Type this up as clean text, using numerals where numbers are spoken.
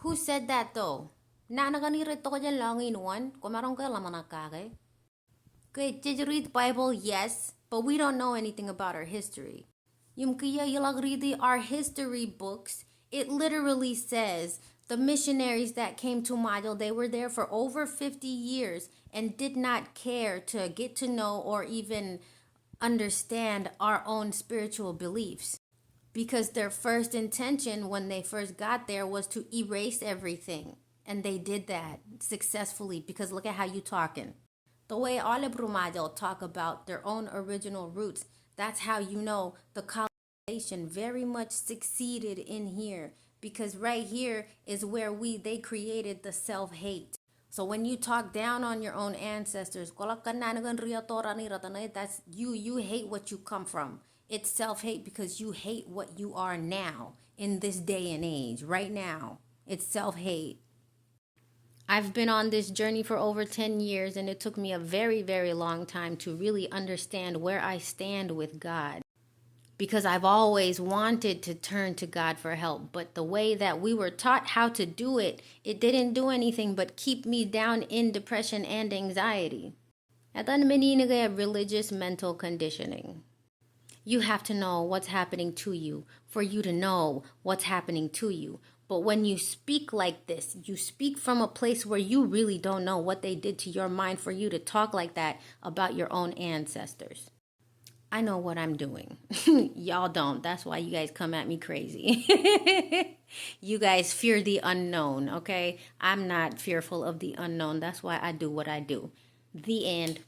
Who said that though? Na naganirito ko dyan lang inuan. Kumarong ka lang manakake. Okay, did you read the Bible? Yes, but we don't know anything about our history. Yung kaya ilag read our history books, it literally says the missionaries that came to Mayo, they were there for over 50 years and did not care to get to know or even understand our own spiritual beliefs. Because their first intention when they first got there was to erase everything. And they did that successfully because look at how you talking. The way Ole Brumadel talk about their own original roots, that's how you know the colonization very much succeeded in here. Because right here is where they created the self-hate. So when you talk down on your own ancestors, that's you hate what you come from. It's self-hate because you hate what you are now in this day and age, right now. It's self-hate. I've been on this journey for over 10 years, and it took me a very, very long time to really understand where I stand with God. Because I've always wanted to turn to God for help, but the way that we were taught how to do it, it didn't do anything but keep me down in depression and anxiety. At the religious mental conditioning. You have to know what's happening to you for you to know what's happening to you. But when you speak like this, you speak from a place where you really don't know what they did to your mind for you to talk like that about your own ancestors. I know what I'm doing. Y'all don't. That's why you guys come at me crazy. You guys fear the unknown, okay? I'm not fearful of the unknown. That's why I do what I do. The end.